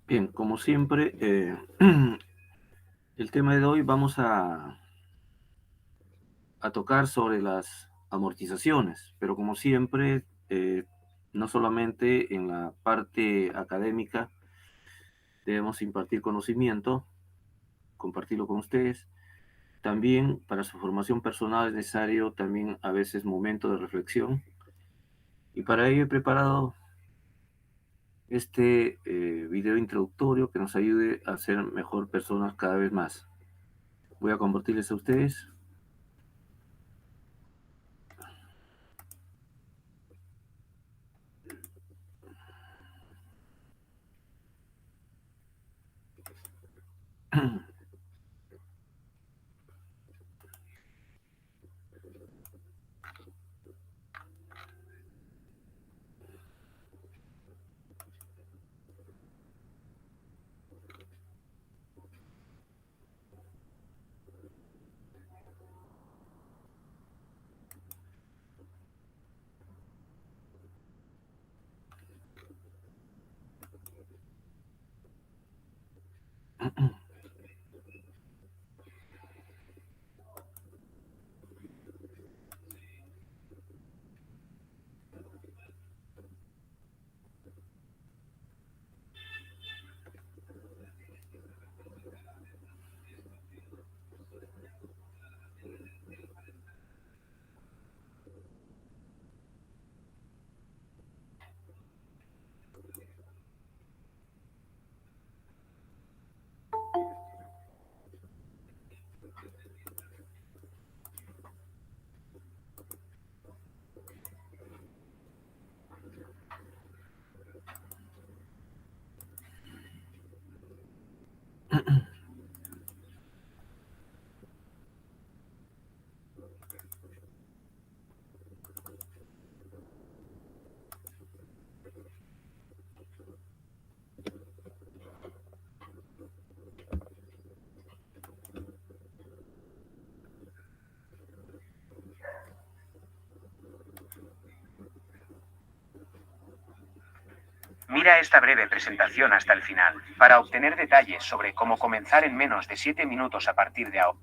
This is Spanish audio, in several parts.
Bien, como siempre, el tema de hoy vamos a tocar sobre las amortizaciones, pero como siempre, no solamente en la parte académica debemos impartir conocimiento, compartirlo con ustedes, también para su formación personal es necesario también a veces momento de reflexión, y para ello he preparado este video introductorio que nos ayude a ser mejor personas cada vez más. Voy a compartirles a ustedes. Mira esta breve presentación hasta el final, para obtener detalles sobre cómo comenzar en menos de 7 minutos a partir de ahora.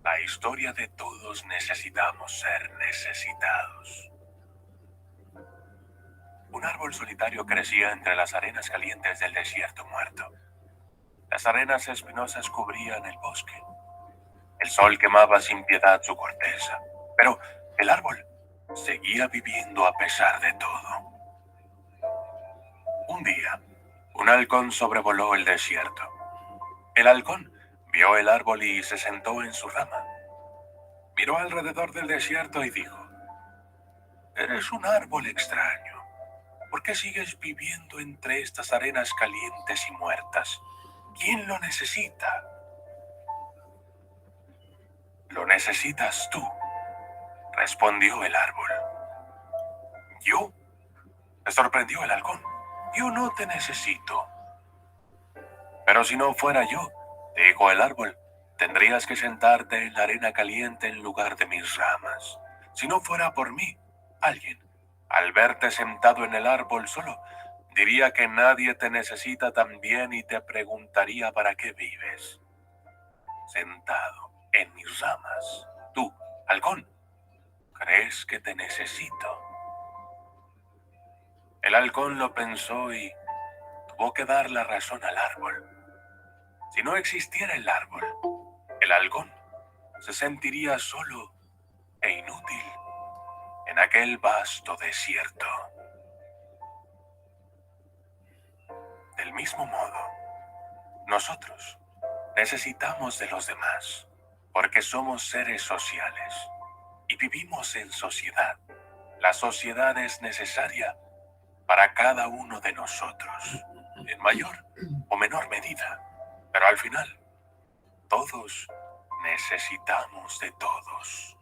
La historia de todos necesitamos ser necesitados. Un árbol solitario crecía entre las arenas calientes del desierto muerto. Las arenas espinosas cubrían el bosque. El sol quemaba sin piedad su corteza, pero el árbol seguía viviendo a pesar de todo. Un día, un halcón sobrevoló el desierto. El halcón vio el árbol y se sentó en su rama. Miró alrededor del desierto y dijo: «Eres un árbol extraño. ¿Por qué sigues viviendo entre estas arenas calientes y muertas? ¿Quién lo necesita?» «Lo necesitas tú», respondió el árbol. «¿Yo?», se sorprendió el halcón. «Yo no te necesito». «Pero si no fuera yo», dijo el árbol, «tendrías que sentarte en la arena caliente en lugar de mis ramas. Si no fuera por mí, alguien, al verte sentado en el árbol solo, diría que nadie te necesita también y te preguntaría para qué vives sentado en mis ramas. Tú, halcón, ¿crees que te necesito?». El halcón lo pensó y tuvo que dar la razón al árbol. Si no existiera el halcón se sentiría solo e inútil en aquel vasto desierto. Del mismo modo, nosotros necesitamos de los demás, porque somos seres sociales y vivimos en sociedad. La sociedad es necesaria para cada uno de nosotros, en mayor o menor medida, pero al final, todos necesitamos de todos.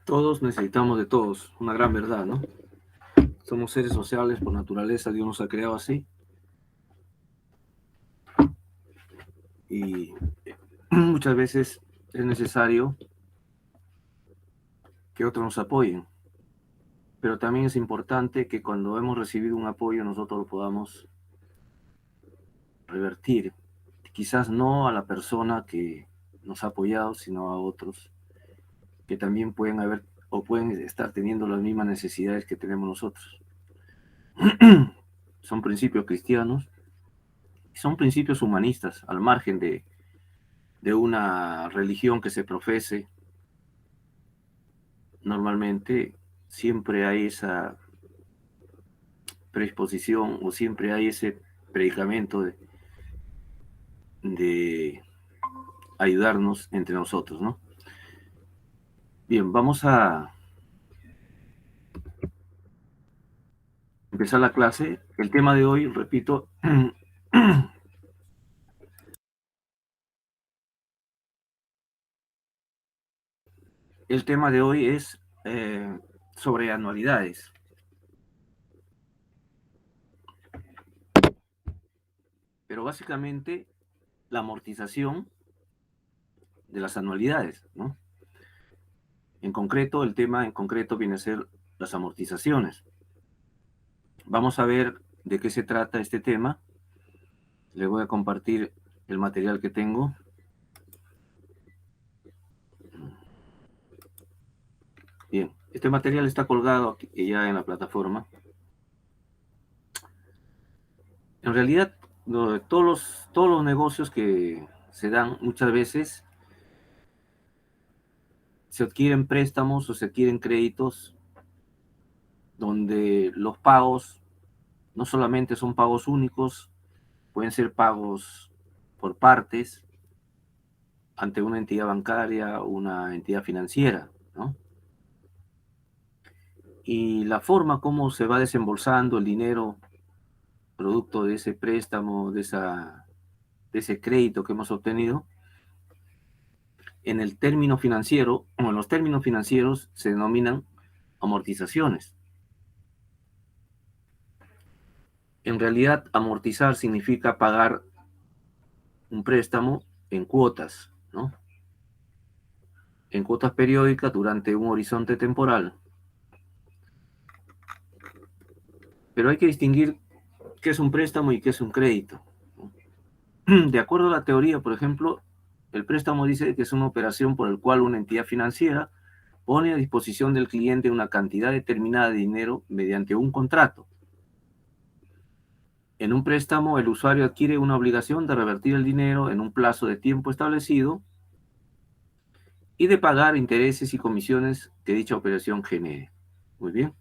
Todos necesitamos de todos, una gran verdad, ¿no? Somos seres sociales por naturaleza, Dios nos ha creado así. Y muchas veces es necesario que otros nos apoyen. Pero también es importante que cuando hemos recibido un apoyo nosotros lo podamos revertir. Quizás no a la persona que nos ha apoyado, sino a otros que también pueden haber o pueden estar teniendo las mismas necesidades que tenemos nosotros. Son principios cristianos, son principios humanistas, al margen de una religión que se profese. Normalmente siempre hay esa predisposición o siempre hay ese predicamento de ayudarnos entre nosotros, ¿no? Bien, vamos a empezar la clase. El tema de hoy, repito, el tema de hoy es sobre anualidades. Pero básicamente la amortización de las anualidades, ¿no? En concreto, el tema en concreto viene a ser las amortizaciones. Vamos a ver de qué se trata este tema. Les voy a compartir el material que tengo. Bien, este material está colgado aquí, ya en la plataforma. En realidad, todos los negocios que se dan muchas veces se adquieren préstamos o se adquieren créditos donde los pagos no solamente son pagos únicos, pueden ser pagos por partes ante una entidad bancaria o una entidad financiera, ¿no? Y la forma como se va desembolsando el dinero producto de ese préstamo, de ese crédito que hemos obtenido, en el término financiero, o en los términos financieros se denominan amortizaciones. En realidad, amortizar significa pagar un préstamo en cuotas, ¿no? En cuotas periódicas durante un horizonte temporal. Pero hay que distinguir qué es un préstamo y qué es un crédito. De acuerdo a la teoría, por ejemplo, el préstamo dice que es una operación por la cual una entidad financiera pone a disposición del cliente una cantidad determinada de dinero mediante un contrato. En un préstamo, el usuario adquiere una obligación de revertir el dinero en un plazo de tiempo establecido y de pagar intereses y comisiones que dicha operación genere. Muy bien.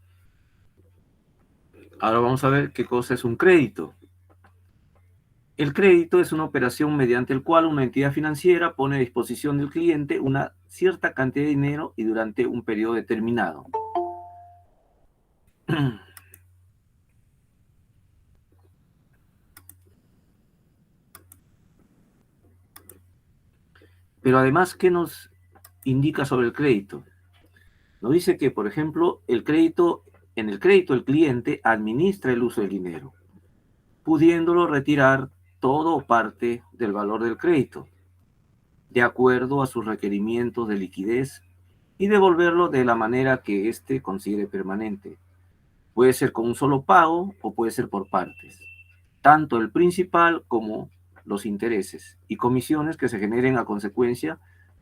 Ahora vamos a ver qué cosa es un crédito. El crédito es una operación mediante el cual una entidad financiera pone a disposición del cliente una cierta cantidad de dinero y durante un periodo determinado. Pero además, ¿qué nos indica sobre el crédito? Nos dice que, por ejemplo, en el crédito el cliente administra el uso del dinero, pudiéndolo retirar todo o parte del valor del crédito, de acuerdo a sus requerimientos de liquidez, y devolverlo de la manera que éste considere permanente. Puede ser con un solo pago o puede ser por partes, tanto el principal como los intereses y comisiones que se generen a consecuencia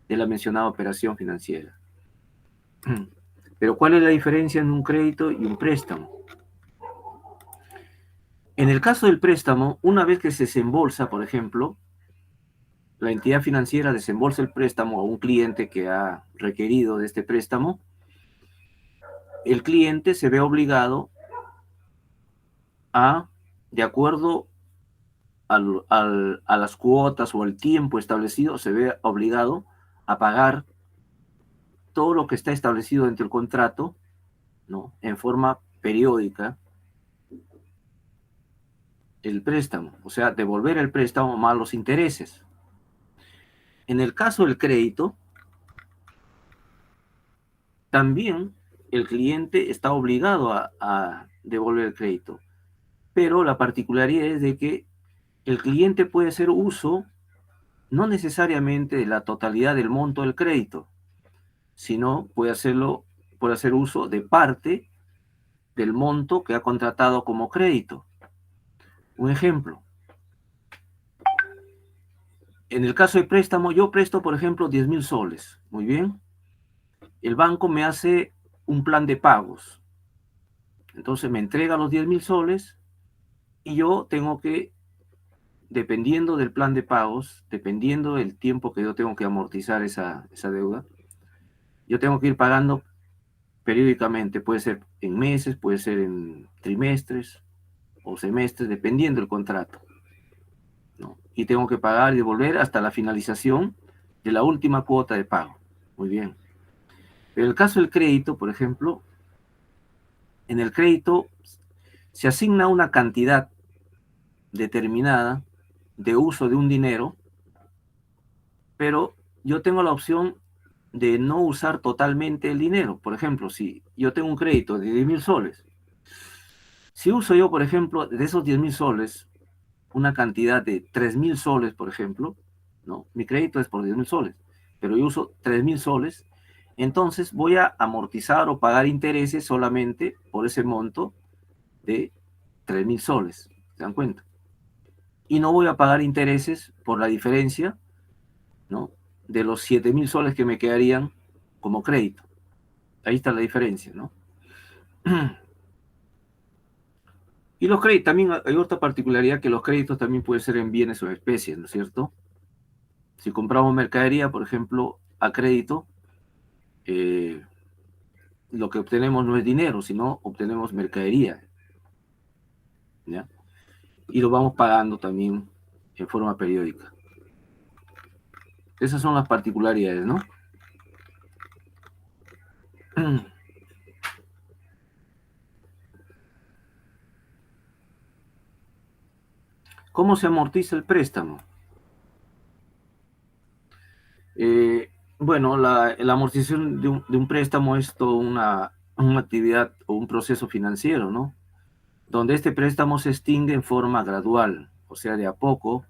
de la mencionada operación financiera. Pero ¿cuál es la diferencia en un crédito y un préstamo? En el caso del préstamo, una vez que se desembolsa, por ejemplo, la entidad financiera desembolsa el préstamo a un cliente que ha requerido de este préstamo, el cliente se ve obligado a, de acuerdo a las cuotas o al tiempo establecido, se ve obligado a pagar todo lo que está establecido dentro del contrato, ¿no? En forma periódica, el préstamo, o sea, devolver el préstamo más los intereses. En el caso del crédito, también el cliente está obligado a devolver el crédito. Pero la particularidad es de que el cliente puede hacer uso no necesariamente de la totalidad del monto del crédito, sino puede hacer uso de parte del monto que ha contratado como crédito. Un ejemplo. En el caso de préstamo, yo presto, por ejemplo, 10.000 soles. Muy bien. El banco me hace un plan de pagos. Entonces me entrega los 10.000 soles y yo tengo que, dependiendo del plan de pagos, dependiendo del tiempo que yo tengo que amortizar esa deuda, yo tengo que ir pagando periódicamente. Puede ser en meses, puede ser en trimestres o semestres, dependiendo del contrato, ¿no? Y tengo que pagar y devolver hasta la finalización de la última cuota de pago. Muy bien. Pero en el caso del crédito, por ejemplo, en el crédito se asigna una cantidad determinada de uso de un dinero, pero yo tengo la opción de no usar totalmente el dinero. Por ejemplo, si yo tengo un crédito de 10.000 soles, si uso yo, por ejemplo, de esos 10.000 soles, una cantidad de 3.000 soles, por ejemplo, ¿no? Mi crédito es por 10.000 soles, pero yo uso 3.000 soles, entonces voy a amortizar o pagar intereses solamente por ese monto de 3.000 soles, ¿se dan cuenta? Y no voy a pagar intereses por la diferencia, ¿no?, de los 7.000 soles que me quedarían como crédito. Ahí está la diferencia, ¿no? Y los créditos, también hay otra particularidad, que los créditos también pueden ser en bienes o especies, ¿no es cierto? Si compramos mercadería, por ejemplo, a crédito, lo que obtenemos no es dinero, sino obtenemos mercadería, ¿ya? Y lo vamos pagando también en forma periódica. Esas son las particularidades, ¿no? ¿Cómo se amortiza el préstamo? Bueno, la amortización de un préstamo es toda una actividad o un proceso financiero, ¿no? Donde este préstamo se extingue en forma gradual, o sea, de a poco,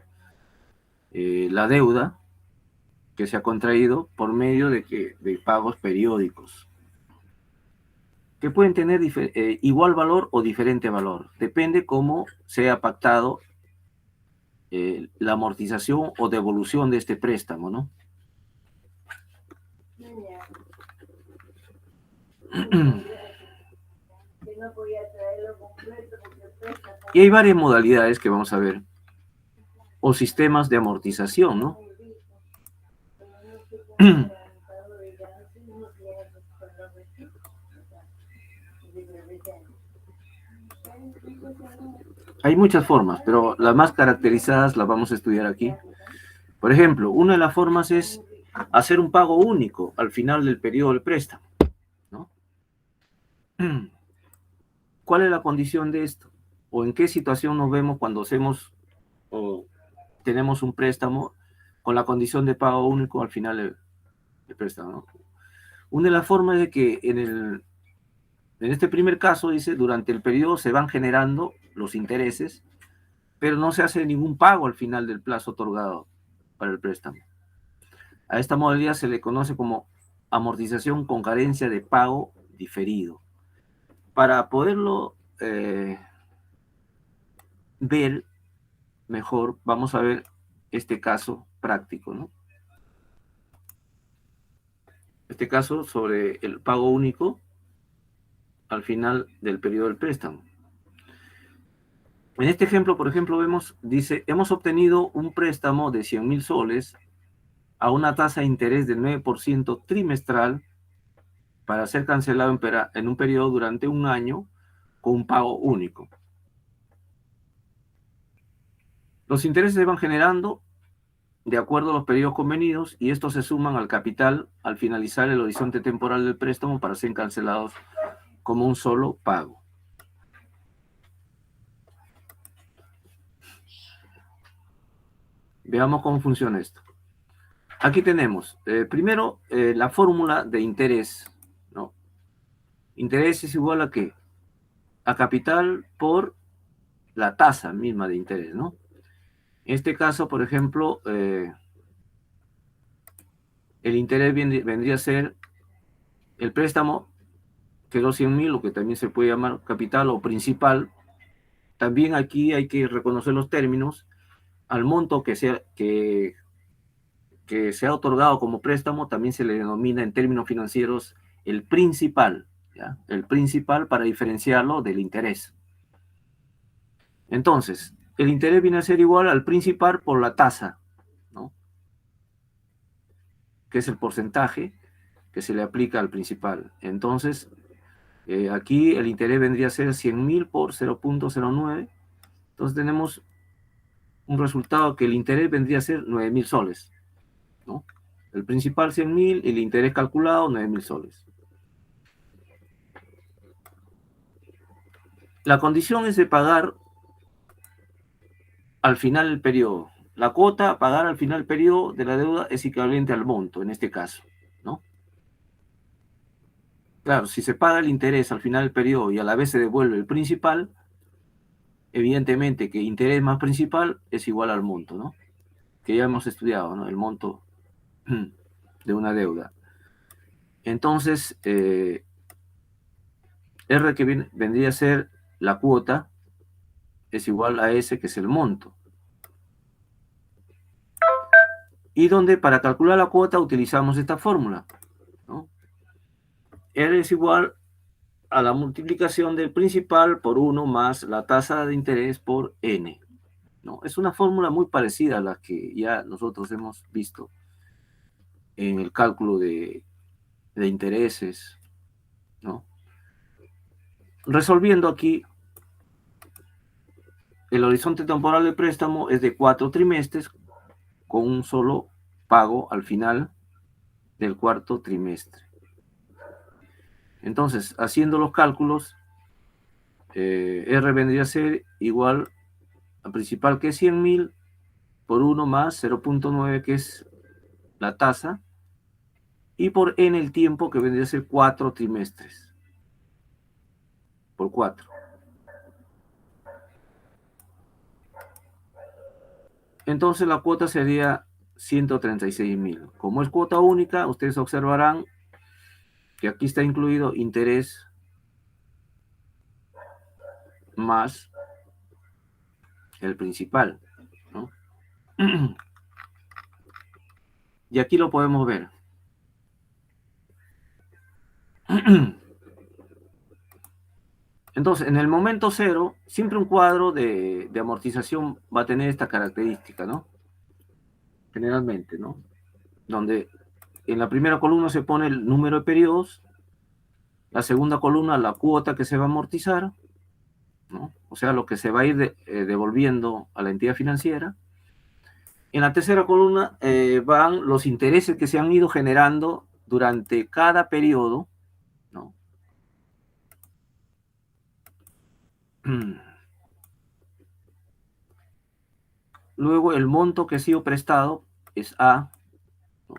la deuda que se ha contraído por medio de pagos periódicos, que pueden tener igual valor o diferente valor. Depende cómo sea pactado la amortización o devolución de este préstamo, ¿no? Y hay varias modalidades que vamos a ver, o sistemas de amortización, ¿no? Hay muchas formas, pero las más caracterizadas las vamos a estudiar aquí. Por ejemplo, una de las formas es hacer un pago único al final del periodo del préstamo, ¿no? ¿Cuál es la condición de esto? ¿O en qué situación nos vemos cuando hacemos o tenemos un préstamo con la condición de pago único al final del préstamo, ¿no? Una de las formas es de que en este primer caso, dice, durante el periodo se van generando los intereses, pero no se hace ningún pago al final del plazo otorgado para el préstamo. A esta modalidad se le conoce como amortización con carencia de pago diferido. Para poderlo ver mejor, vamos a ver este caso práctico, ¿no? Este caso sobre el pago único al final del periodo del préstamo. En este ejemplo, por ejemplo, vemos, dice, hemos obtenido un préstamo de 100.000 soles a una tasa de interés del 9% trimestral para ser cancelado en un periodo durante un año con un pago único. Los intereses se van generando de acuerdo a los periodos convenidos y estos se suman al capital al finalizar el horizonte temporal del préstamo para ser cancelados como un solo pago. Veamos cómo funciona esto. Aquí tenemos, primero, la fórmula de interés, ¿no? Interés es igual a ¿qué? a capital por la tasa misma de interés, ¿no? En este caso, por ejemplo, el interés vendría a ser el préstamo, quedó 100.000, lo que también se puede llamar capital o principal. También aquí hay que reconocer los términos. Al monto que se ha otorgado como préstamo también se le denomina en términos financieros el principal, ¿ya? El principal, para diferenciarlo del interés. Entonces, el interés viene a ser igual al principal por la tasa, ¿no? Que es el porcentaje que se le aplica al principal. Entonces, aquí el interés vendría a ser 100.000 por 0.09. Entonces tenemos un resultado que el interés vendría a ser 9.000 soles, ¿no? El principal 100.000 y el interés calculado 9.000 soles. La condición es de pagar al final del periodo. La cuota a pagar al final del periodo de la deuda es equivalente al monto, en este caso, ¿no? Claro, si se paga el interés al final del periodo y a la vez se devuelve el principal, evidentemente que interés más principal es igual al monto, ¿no? Que ya hemos estudiado, ¿no? El monto de una deuda. Entonces, R que vendría a ser la cuota es igual a S, que es el monto. Y donde para calcular la cuota utilizamos esta fórmula, ¿no? R es igual a la multiplicación del principal por 1 más la tasa de interés por N, ¿no? Es una fórmula muy parecida a la que ya nosotros hemos visto en el cálculo de intereses, ¿no? Resolviendo aquí, el horizonte temporal del préstamo es de 4 trimestres con un solo pago al final del cuarto trimestre. Entonces, haciendo los cálculos, R vendría a ser igual al principal, que es 100.000, por 1 más 0.9, que es la tasa, y por N el tiempo, que vendría a ser 4 trimestres, por 4. Entonces la cuota sería 136.000. Como es cuota única, ustedes observarán que aquí está incluido interés más el principal, ¿no? Y aquí lo podemos ver. Entonces, en el momento cero, siempre un cuadro de amortización va a tener esta característica, ¿no? Generalmente, ¿no? Donde en la primera columna se pone el número de periodos, la segunda columna la cuota que se va a amortizar, ¿no? O sea, lo que se va a ir devolviendo a la entidad financiera. En la tercera columna van los intereses que se han ido generando durante cada periodo, ¿no? Luego el monto que ha sido prestado es A, ¿no?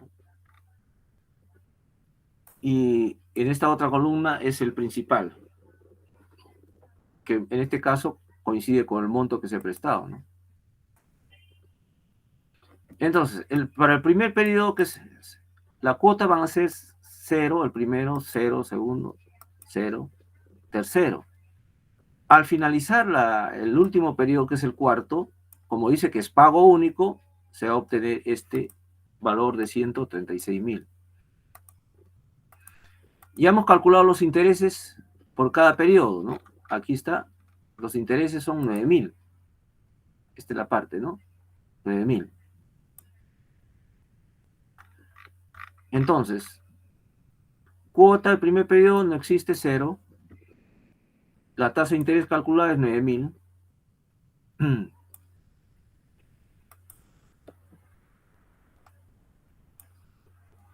Y en esta otra columna es el principal, que en este caso coincide con el monto que se ha prestado, ¿no? Entonces, para el primer periodo, la cuota van a ser 0, el primero, 0, segundo, 0, tercero. Al finalizar el último periodo, que es el cuarto, como dice que es pago único, se va a obtener este valor de 136.000. Ya hemos calculado los intereses por cada periodo, ¿no? Aquí está, los intereses son 9.000. Esta es la parte, ¿no? 9.000. Entonces, cuota del primer periodo no existe, 0. La tasa de interés calculada es 9.000.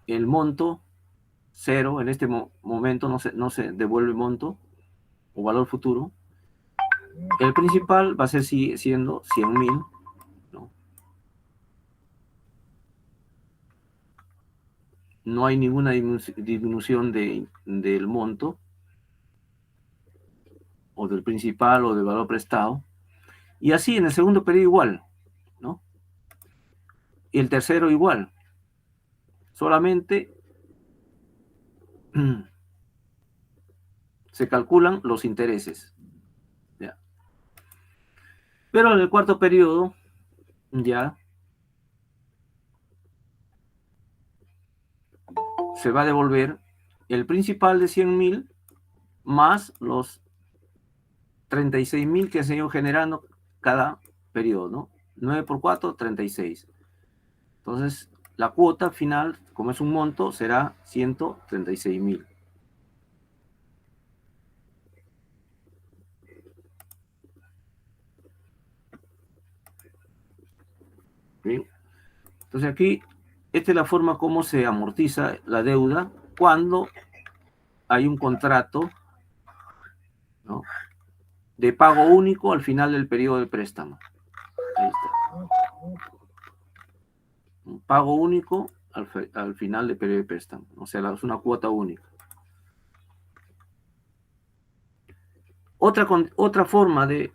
El monto, 0. En este momento no se devuelve monto o valor futuro. El principal va a ser siendo 100.000, ¿no? No hay ninguna disminución del monto o del principal o del valor prestado. Y así en el segundo periodo igual, ¿no? Y el tercero igual. Solamente se calculan los intereses. ¿Ya? Pero en el cuarto periodo, ya se va a devolver el principal de 100.000 más los 36.000 que se han ido generando cada periodo, ¿no? 9 por 4, 36. Entonces, la cuota final, como es un monto, será 136.000. Bien. Entonces aquí, esta es la forma como se amortiza la deuda cuando hay un contrato, ¿no?, de pago único al final del periodo de préstamo. Ahí está. Un pago único al final del periodo de préstamo. O sea, es una cuota única. Otra forma de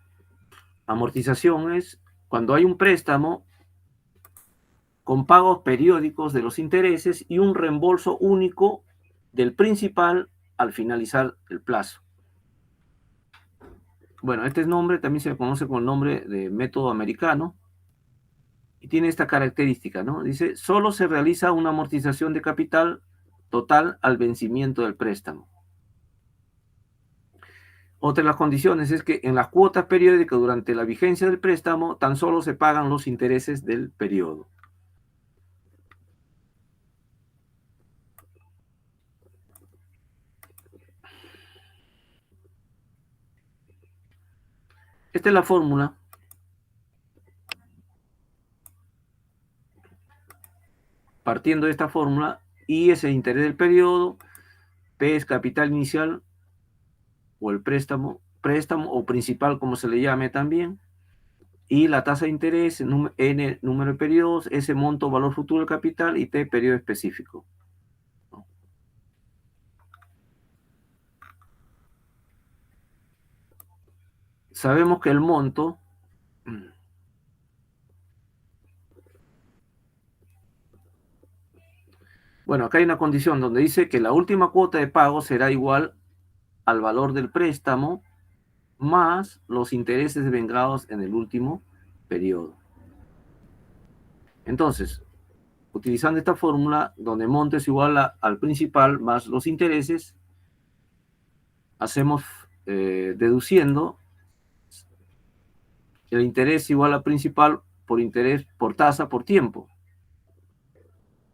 amortización es cuando hay un préstamo con pagos periódicos de los intereses y un reembolso único del principal al finalizar el plazo. Bueno, este nombre también se conoce con el nombre de método americano y tiene esta característica, ¿no? Dice, solo se realiza una amortización de capital total al vencimiento del préstamo. Otra de las condiciones es que en las cuotas periódicas durante la vigencia del préstamo tan solo se pagan los intereses del periodo. Esta es la fórmula partiendo de esta fórmula. I es el interés del periodo, P es capital inicial o el préstamo o principal como se le llame también, y la tasa de interés, N número de periodos, S monto valor futuro del capital y T periodo específico. Sabemos que el monto bueno, acá hay una condición donde dice que la última cuota de pago será igual al valor del préstamo más los intereses vengados en el último periodo. Entonces, utilizando esta fórmula donde monto es igual al principal más los intereses, hacemos deduciendo el interés igual al principal por interés por tasa por tiempo,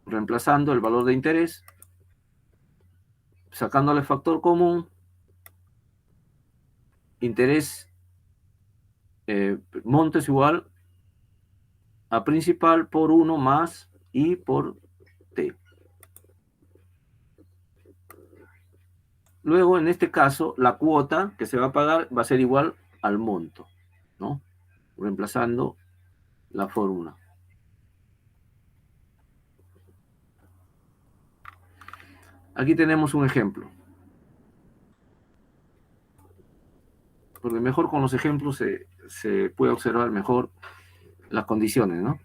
reemplazando el valor de interés, sacándole factor común, interés monto es igual a principal por 1 más I por T. Luego, en este caso, la cuota que se va a pagar va a ser igual al monto, ¿no? Reemplazando la fórmula. Aquí tenemos un ejemplo. Porque mejor con los ejemplos se puede observar mejor las condiciones, ¿no?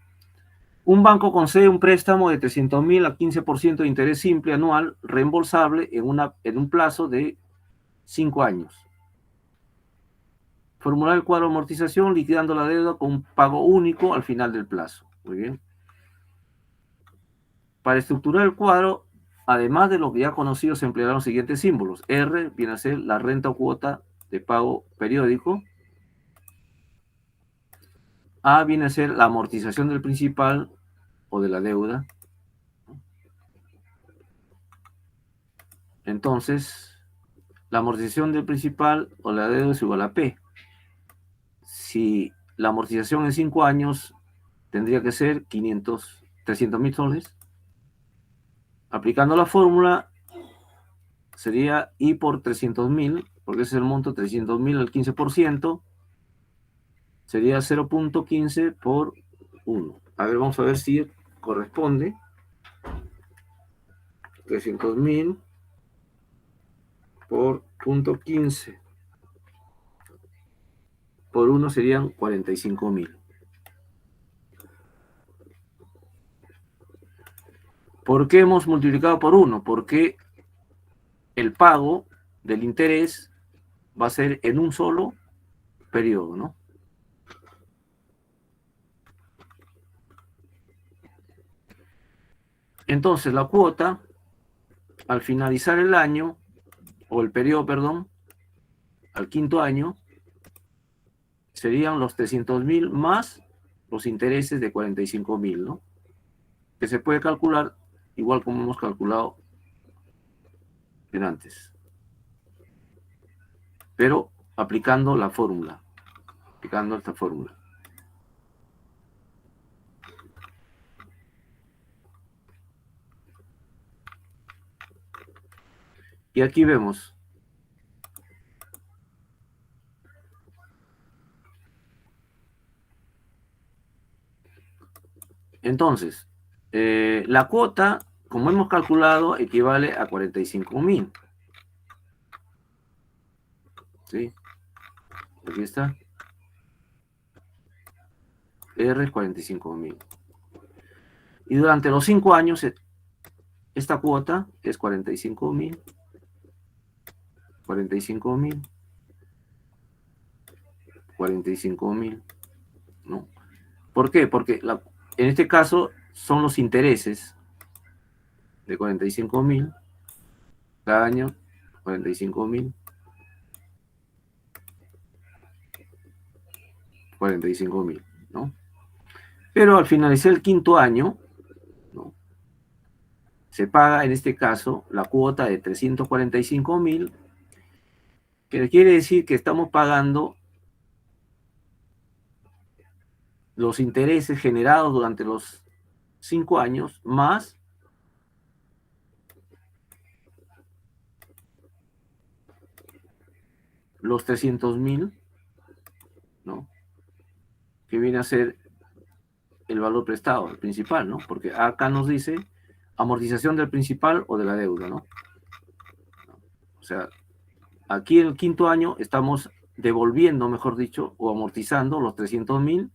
Un banco concede un préstamo de 300.000 a 15% de interés simple anual reembolsable en un plazo de 5 años. Formular el cuadro de amortización liquidando la deuda con un pago único al final del plazo. Muy bien. Para estructurar el cuadro, además de lo que ya conocido, se emplearán los siguientes símbolos. R viene a ser la renta o cuota de pago periódico. A viene a ser la amortización del principal o de la deuda. Entonces, la amortización del principal o la deuda es igual a P. Si la amortización en 5 años tendría que ser 300.000 soles. Aplicando la fórmula sería I por 300.000, porque ese es el monto, 300.000 al 15%, sería 0.15 por 1. A ver, vamos a ver si corresponde. 300.000 por 0.15. por 1 serían 45.000. ¿Por qué hemos multiplicado por 1? Porque el pago del interés va a ser en un solo periodo, ¿no? Entonces, la cuota, al finalizar el año, o el periodo, perdón, al quinto año, serían los 300.000 más los intereses de 45.000, ¿no? Que se puede calcular igual como hemos calculado en antes, pero aplicando la fórmula, aplicando esta fórmula. Y aquí vemos entonces, la cuota, como hemos calculado, equivale a 45.000. ¿Sí? Aquí está. R es 45.000. Y durante los 5 años, esta cuota es 45.000, 45.000, 45.000, ¿no? ¿Por qué? Porque en este caso son los intereses de 45.000 cada año, 45.000, 45.000, ¿no? Pero al finalizar el quinto año, ¿no?, se paga en este caso la cuota de 345.000, que quiere decir que estamos pagando los intereses generados durante los 5 años más los 300.000, ¿no?, que viene a ser el valor prestado, el principal, ¿no? Porque acá nos dice amortización del principal o de la deuda, ¿no? O sea, aquí en el quinto año estamos devolviendo, mejor dicho, o amortizando los 300.000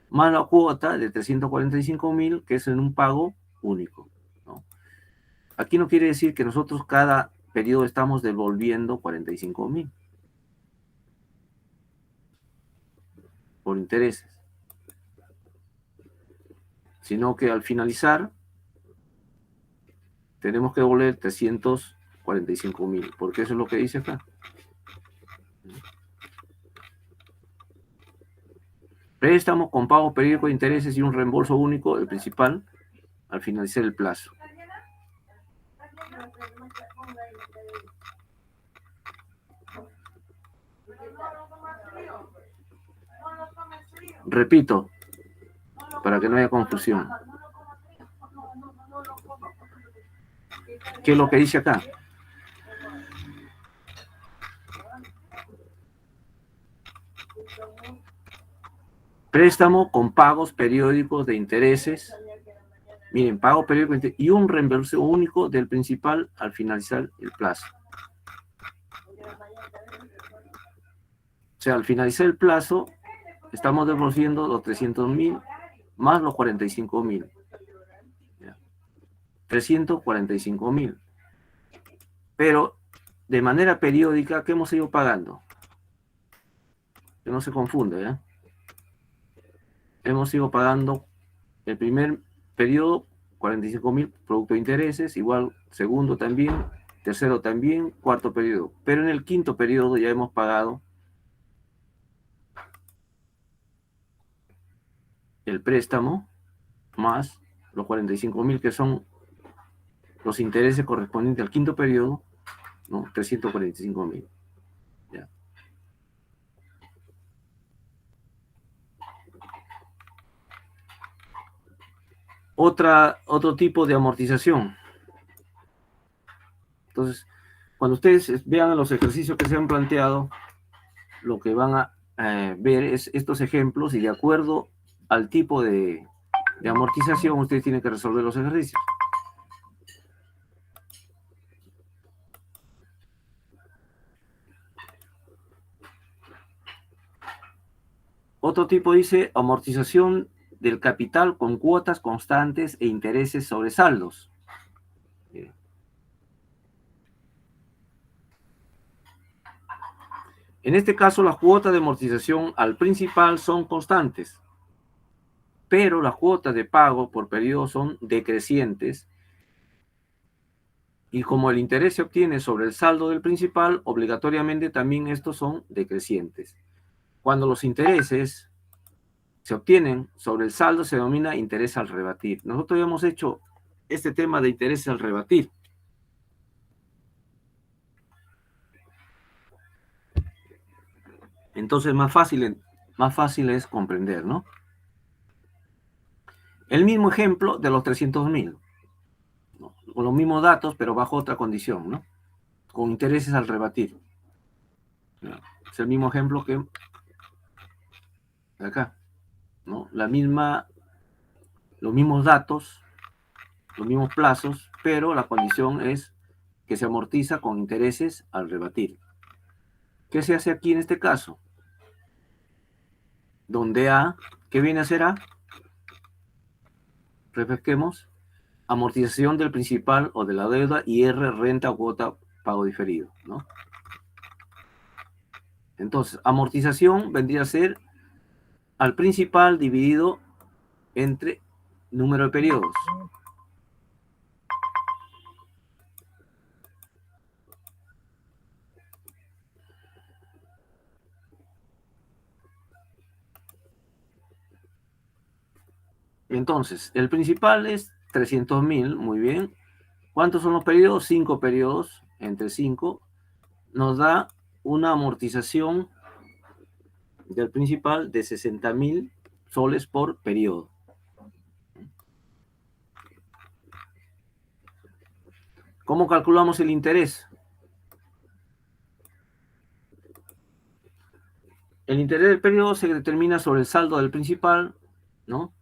más la cuota de 345.000, que es en un pago único, ¿no? Aquí no quiere decir que nosotros cada periodo estamos devolviendo 45.000 por intereses, sino que al finalizar tenemos que devolver 345.000, porque eso es lo que dice acá. Préstamo con pago periódico de intereses y un reembolso único, el principal, al finalizar el plazo. Repito, para que no haya confusión. ¿Qué es lo que dice acá? Préstamo con pagos periódicos de intereses. Miren, pago periódico y un reembolso único del principal al finalizar el plazo. O sea, al finalizar el plazo, estamos devolviendo los 300.000 más los 45.000. 345.000. Pero de manera periódica, ¿qué hemos ido pagando? Que no se confunda, ¿ya? Hemos ido pagando el primer periodo 45.000 producto de intereses, igual segundo también, tercero también, cuarto periodo. Pero en el quinto periodo ya hemos pagado el préstamo más los 45.000, que son los intereses correspondientes al quinto periodo, ¿no? 345.000. ¿Ya? Otro tipo de amortización. Entonces, cuando ustedes vean los ejercicios que se han planteado, lo que van a ver es estos ejemplos, y de acuerdo al tipo de amortización, ustedes tienen que resolver los ejercicios. Otro tipo dice amortización del capital con cuotas constantes e intereses sobre saldos. En este caso, las cuotas de amortización al principal son constantes, pero las cuotas de pago por periodo son decrecientes y como el interés se obtiene sobre el saldo del principal, obligatoriamente también estos son decrecientes. Cuando los intereses se obtienen sobre el saldo se denomina interés al rebatir. Nosotros ya hemos hecho este tema de interés al rebatir. Entonces más fácil es comprender, ¿no? El mismo ejemplo de los 300.000, ¿no? Con los mismos datos, pero bajo otra condición, ¿no? Con intereses al rebatir. ¿No? Es el mismo ejemplo que acá, ¿no? Los mismos datos, los mismos plazos, pero la condición es que se amortiza con intereses al rebatir. ¿Qué se hace aquí en este caso? Donde A, ¿qué viene a ser A? Refresquemos. Amortización del principal o de la deuda y R, renta o cuota pago diferido, ¿no? Entonces, amortización vendría a ser al principal dividido entre número de periodos. Entonces, el principal es 300.000, muy bien. ¿Cuántos son los periodos? 5 periodos, entre 5. Nos da una amortización del principal de 60.000 soles por periodo. ¿Cómo calculamos el interés? El interés del periodo se determina sobre el saldo del principal, ¿no?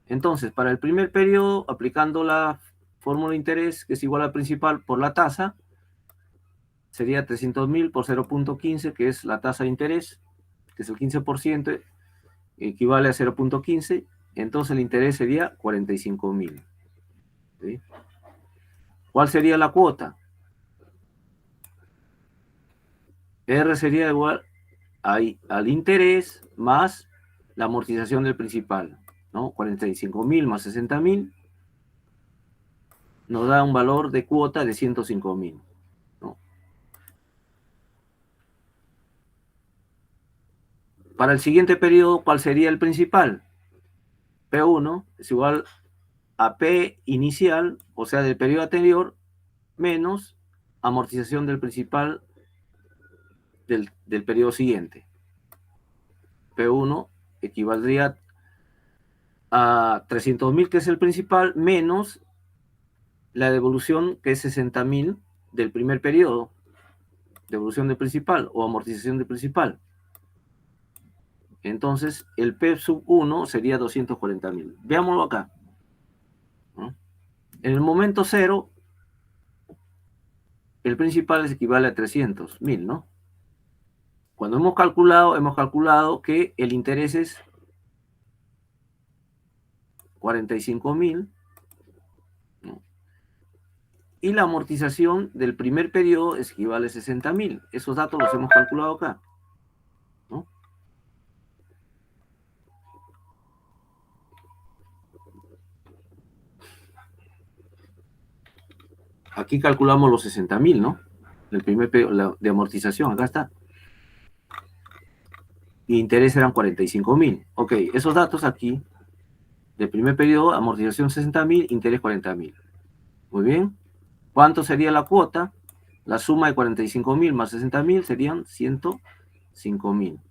Entonces, para el primer periodo, aplicando la fórmula de interés, que es igual al principal por la tasa, sería 300.000 por 0.15, que es la tasa de interés, que es el 15%, equivale a 0.15, entonces el interés sería 45.000. ¿Sí? ¿Cuál sería la cuota? R sería igual al interés más la amortización del principal, ¿no? 45.000 más 60.000 nos da un valor de cuota de 105.000, ¿no? Para el siguiente periodo, ¿cuál sería el principal? P1 es igual a P inicial, o sea, del periodo anterior, menos amortización del principal del periodo siguiente. P1 equivaldría a 300.000, que es el principal, menos la devolución, que es 60.000 del primer periodo, devolución del principal o amortización del principal. Entonces, el P sub 1 sería 240.000. Veámoslo acá, ¿no? En el momento cero, el principal es equivale a 300.000, ¿no? Cuando hemos calculado que el interés es 45.000, ¿no? Y la amortización del primer periodo es equivale a 60.000. Esos datos los hemos calculado acá, ¿no? Aquí calculamos los 60.000, ¿no? El primer periodo de amortización, acá está. Y interés eran 45.000. Ok, esos datos aquí, del primer periodo, amortización 60.000, interés 40.000. Muy bien. ¿Cuánto sería la cuota? La suma de 45.000 más 60.000 serían 105.000.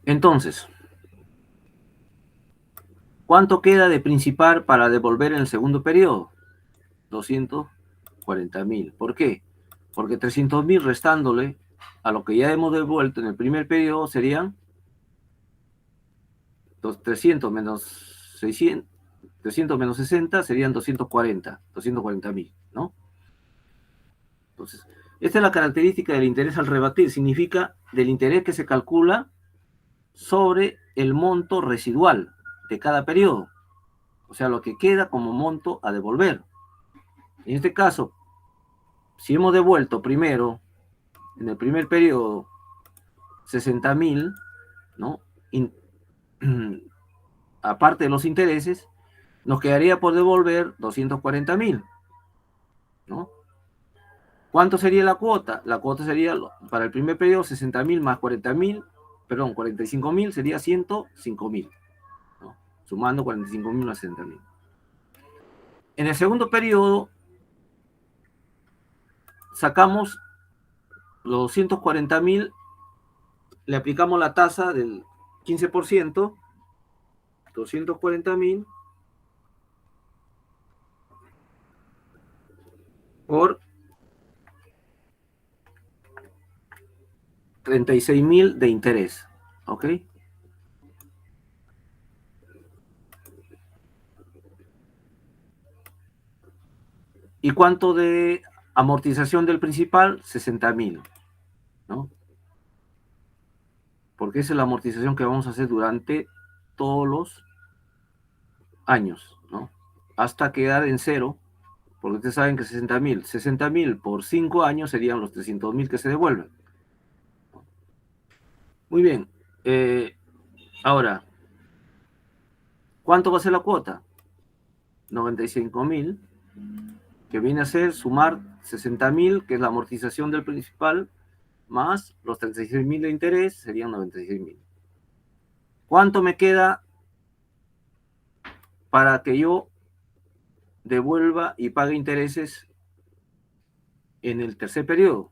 Entonces, ¿cuánto queda de principal para devolver en el segundo periodo? 240.000. ¿Por qué? Porque 300.000 restándole a lo que ya hemos devuelto en el primer periodo serían 300 menos 600, 300 menos 60 serían 240.000, ¿no? Entonces, esta es la característica del interés al rebatir, significa del interés que se calcula sobre el monto residual de cada periodo, o sea, lo que queda como monto a devolver. En este caso, si hemos devuelto primero, en el primer periodo, 60.000, ¿no? Aparte de los intereses, nos quedaría por devolver 240.000, ¿no? ¿Cuánto sería la cuota? La cuota sería, para el primer periodo, 60.000 más 40.000, perdón, 45.000 sería 105.000, ¿no? Sumando 45.000 más 60.000. En el segundo periodo, sacamos los 240.000, le aplicamos la tasa del 15%, 240.000 por 36.000 de interés, ¿ok? ¿Y cuánto de amortización del principal? 60.000, ¿no? Porque esa es la amortización que vamos a hacer durante todos los años, ¿no? Hasta quedar en cero, porque ustedes saben que 60.000 por 5 años serían los 300.000 que se devuelven. Muy bien. Ahora, ¿cuánto va a ser la cuota? 95.000, que viene a ser sumar 60.000, que es la amortización del principal, más los 36.000 de interés, serían 96.000. ¿Cuánto me queda para que yo devuelva y pague intereses en el tercer periodo?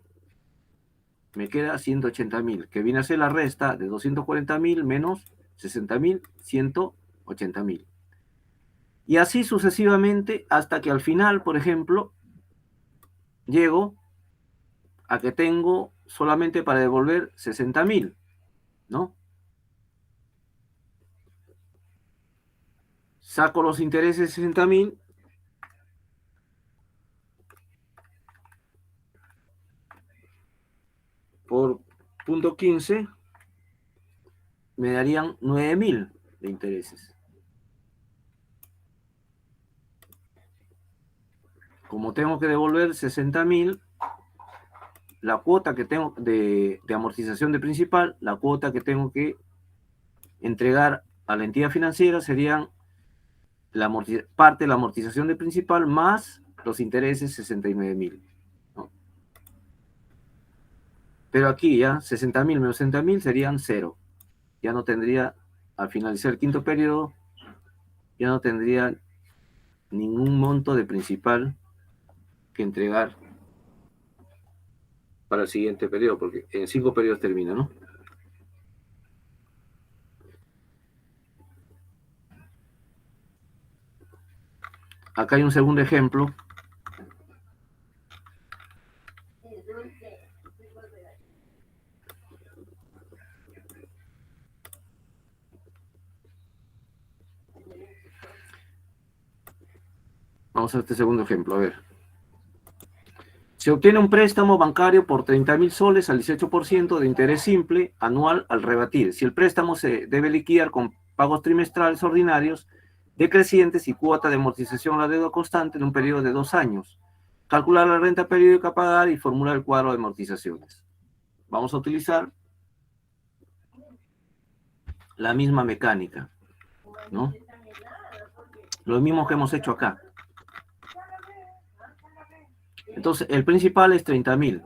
Me queda 180.000, que viene a ser la resta de 240.000 menos 60.000, 180.000. Y así sucesivamente hasta que al final, por ejemplo, llego a que tengo solamente para devolver 60.000, ¿no? Saco los intereses de 60.000 por punto 15, me darían 9.000 de intereses. Como tengo que devolver 60.000, la cuota que tengo de amortización de principal, la cuota que tengo que entregar a la entidad financiera serían parte de la amortización de principal más los intereses 69.000, ¿no? Pero aquí ya 60.000 menos 60.000 serían 0. Ya no tendría, al finalizar el quinto periodo, ya no tendría ningún monto de principal que entregar para el siguiente periodo, porque en 5 periodos termina, ¿no? Acá hay un segundo ejemplo. Vamos a este segundo ejemplo, a ver. Se obtiene un préstamo bancario por 30.000 soles al 18% de interés simple anual al rebatir. Si el préstamo se debe liquidar con pagos trimestrales ordinarios, decrecientes y cuota de amortización a la deuda constante en un periodo de 2 años. Calcular la renta periódica a pagar y formular el cuadro de amortizaciones. Vamos a utilizar la misma mecánica, ¿no? Lo mismo que hemos hecho acá. Entonces, el principal es 30.000.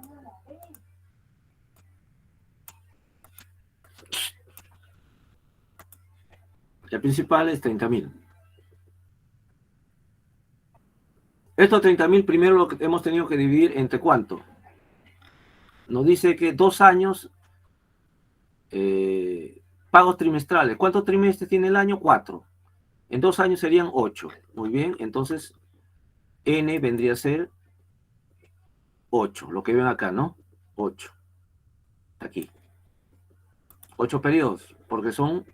El principal es 30.000. Estos 30.000 primero lo que hemos tenido que dividir entre ¿cuánto? Nos dice que 2 años, pagos trimestrales. ¿Cuántos trimestres tiene el año? 4. En 2 años serían 8. Muy bien, entonces N vendría a ser 8, lo que ven acá, ¿no? 8. Aquí. 8 periodos, porque son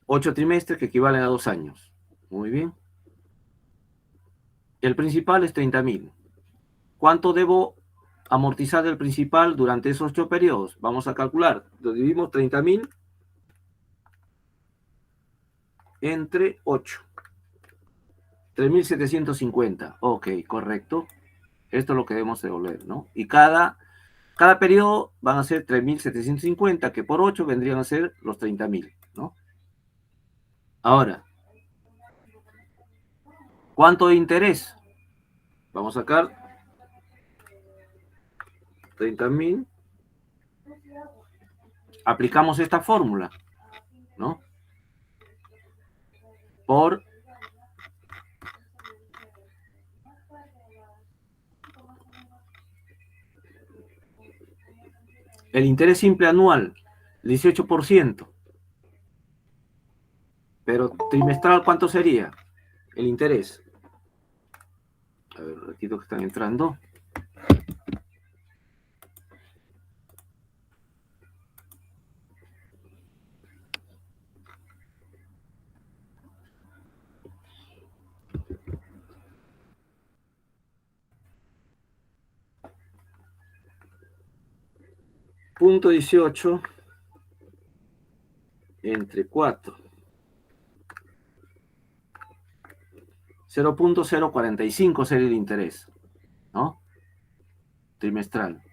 8 trimestres que equivalen a 2 años. Muy bien. El principal es 30.000. ¿Cuánto debo amortizar del principal durante esos 8 periodos? Vamos a calcular. Lo dividimos 30.000 entre 8. 3.750. Ok, correcto. Esto es lo que debemos devolver, ¿no? Y cada periodo van a ser 3.750, que por 8 vendrían a ser los 30.000, ¿no? Ahora, ¿cuánto de interés? Vamos a sacar 30.000. Aplicamos esta fórmula, ¿no? Por el interés simple anual, 18%. Pero trimestral, ¿cuánto sería el interés? A ver, un ratito que están entrando. Punto 18 entre 4. 0.045 sería el interés, ¿no? Trimestral.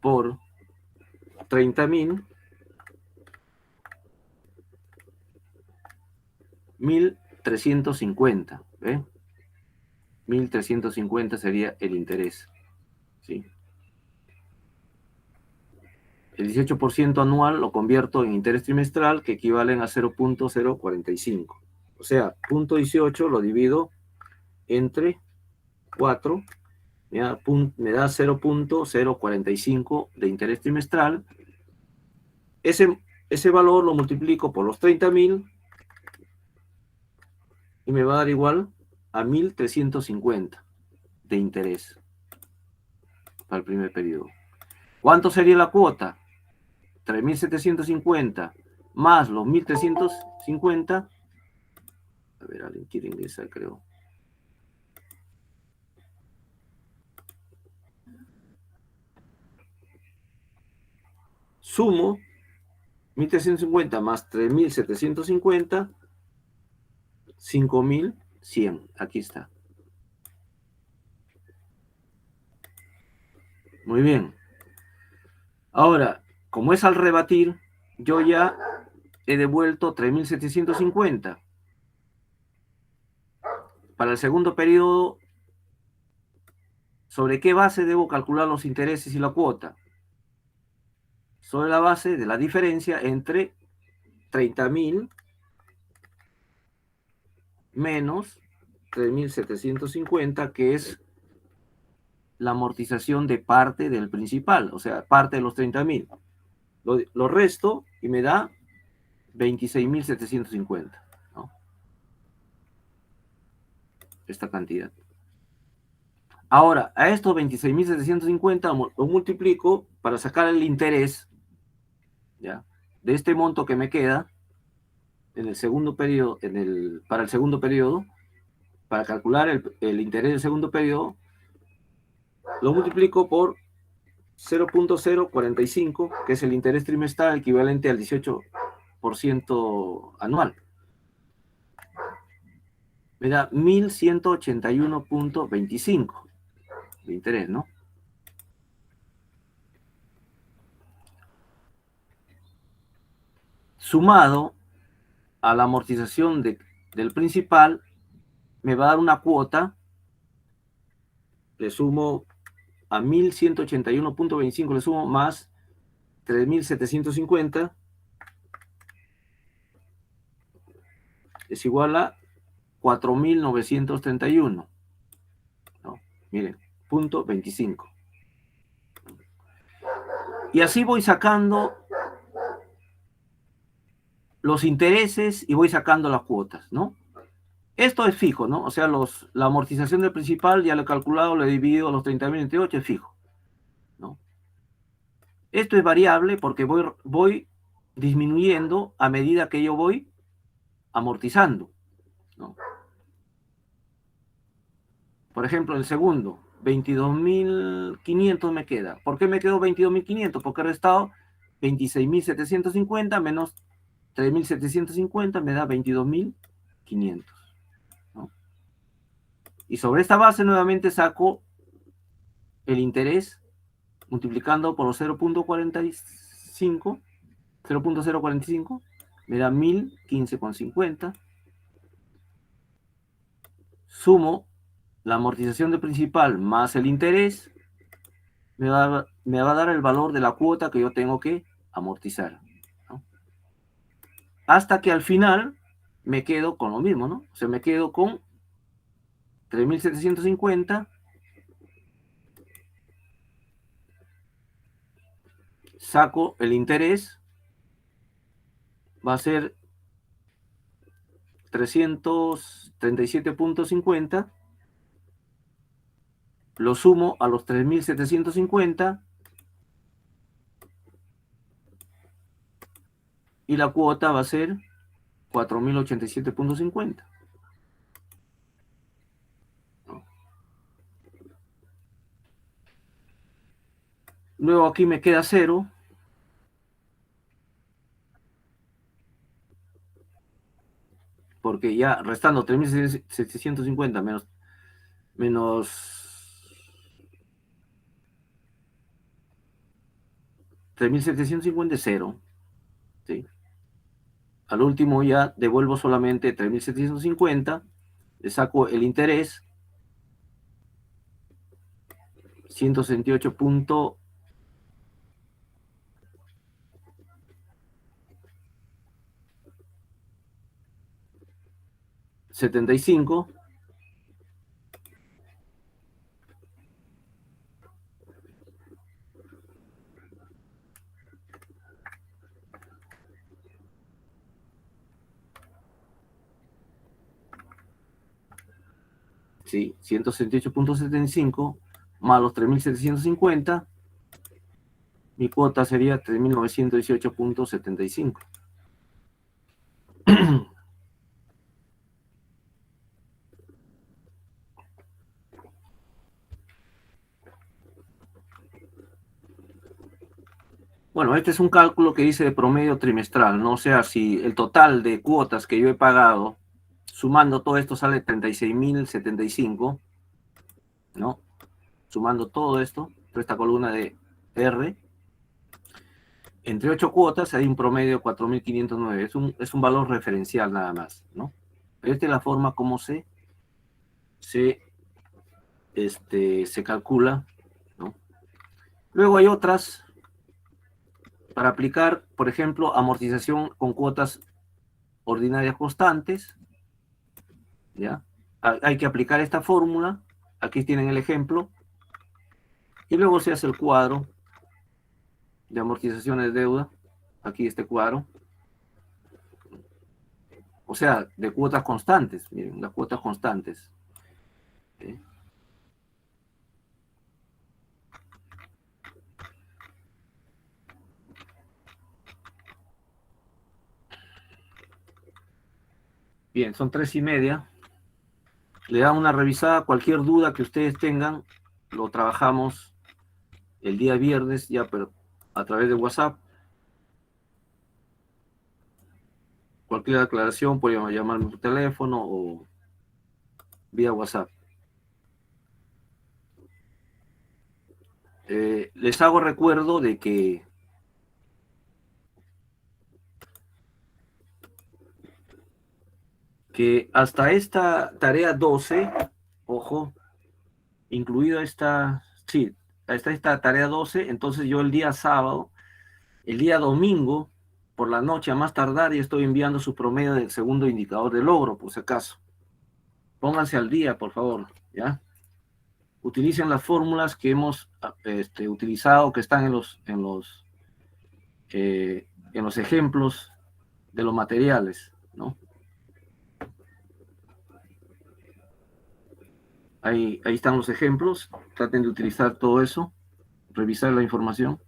Por 30.000, 1.350, ¿ve? 1.350 sería el interés, ¿sí? El 18% anual lo convierto en interés trimestral, que equivalen a 0.045. O sea, 0.18 lo divido entre 4, me da 0.045 de interés trimestral. Ese valor lo multiplico por los 30.000 y me va a dar igual a 1.350 de interés para el primer periodo. ¿Cuánto sería la cuota? 3.750 más los 1.350. A ver, alguien quiere ingresar, creo. Sumo 1.350 más 3.750, 5.100. Aquí está. Muy bien. Ahora, como es al rebatir, yo ya he devuelto 3.750. Para el segundo periodo, ¿sobre qué base debo calcular los intereses y la cuota? Sobre la base de la diferencia entre 30.000 menos 3.750, que es la amortización de parte del principal, o sea, parte de los 30.000. Lo resto y me da 26.750, ¿no? Esta cantidad. Ahora, a estos 26.750 lo multiplico para sacar el interés, ¿ya? De este monto que me queda en el segundo periodo, para el segundo periodo, para calcular el interés del segundo periodo, lo multiplico por 0.045, que es el interés trimestral equivalente al 18% anual. Me da 1.181.25 de interés, ¿no? Sumado a la amortización del principal, me va a dar una cuota. Le sumo a 1.181.25, le sumo más 3.750, es igual a 4.931, ¿no? Miren, punto 25. Y así voy sacando los intereses y voy sacando las cuotas, ¿no? Esto es fijo, ¿no? O sea, la amortización del principal ya lo he calculado, lo he dividido a los 30.000 entre 8, es fijo, ¿no? Esto es variable porque voy disminuyendo a medida que yo voy amortizando, ¿no? Por ejemplo, el segundo, 22.500 me queda. ¿Por qué me quedó 22.500? Porque he restado 26.750 menos 3.750 me da 22.500, ¿no? Y sobre esta base nuevamente saco el interés multiplicando por los 0.45, 0.045, me da 1.015,50. Sumo la amortización de principal más el interés, me va a dar el valor de la cuota que yo tengo que amortizar, ¿no? Hasta que al final me quedo con lo mismo, ¿no? O sea, me quedo con 3.750, saco el interés, va a ser 337.50, lo sumo a los 3.750 y la cuota va a ser 4.087.50. Luego aquí me queda 0. Porque ya restando 3.750 menos 3.750 es 0, ¿sí? Al último ya devuelvo solamente 3.750, le saco el interés, 168.75. Sí, 168.75 más los 3.750, mi cuota sería 3.918.75. Bueno, este es un cálculo que dice de promedio trimestral, ¿no? O sea, si el total de cuotas que yo he pagado, sumando todo esto, sale 36.075, ¿no? Sumando todo esto, toda esta columna de R, entre 8 cuotas hay un promedio de 4.509. Es un valor referencial nada más, ¿no? Esta es la forma como se calcula, ¿no? Luego hay otras para aplicar, por ejemplo, amortización con cuotas ordinarias constantes, ¿ya? Hay que aplicar esta fórmula, aquí tienen el ejemplo, y luego se hace el cuadro de amortizaciones de deuda, aquí este cuadro, o sea, de cuotas constantes, miren, las cuotas constantes, ¿sí? Bien, son 3:30. Le dan una revisada, cualquier duda que ustedes tengan, lo trabajamos el día viernes, ya, pero a través de WhatsApp. Cualquier aclaración pueden llamarme por teléfono o vía WhatsApp. Les hago recuerdo de que hasta esta tarea 12, ojo, incluido esta, sí, hasta esta tarea 12, entonces yo el día sábado, el día domingo, por la noche a más tardar, ya estoy enviando su promedio del segundo indicador de logro, por si acaso. Pónganse al día, por favor, ¿ya? Utilicen las fórmulas que hemos utilizado, que están en los ejemplos de los materiales, ¿no? Ahí están los ejemplos, traten de utilizar todo eso, revisar la información.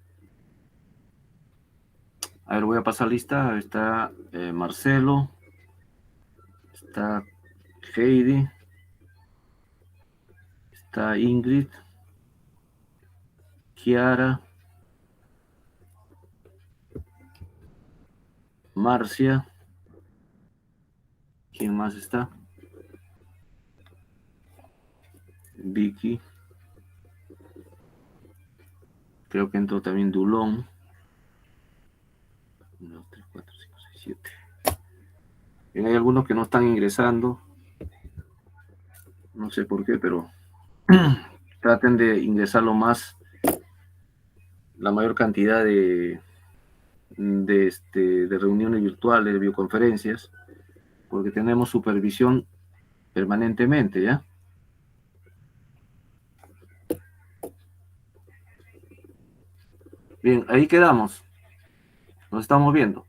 A ver, voy a pasar lista. Está Marcelo, está Heidi, está Ingrid, Kiara, Marcia. ¿Quién más está? Vicky. Creo que entró también Dulón. 1, 2, 3, 4, 5, 6, 7. Bien, hay algunos que no están ingresando. No sé por qué, pero traten de ingresar la mayor cantidad de reuniones virtuales, de videoconferencias, porque tenemos supervisión permanentemente, ¿ya? Bien, ahí quedamos. Nos estamos viendo.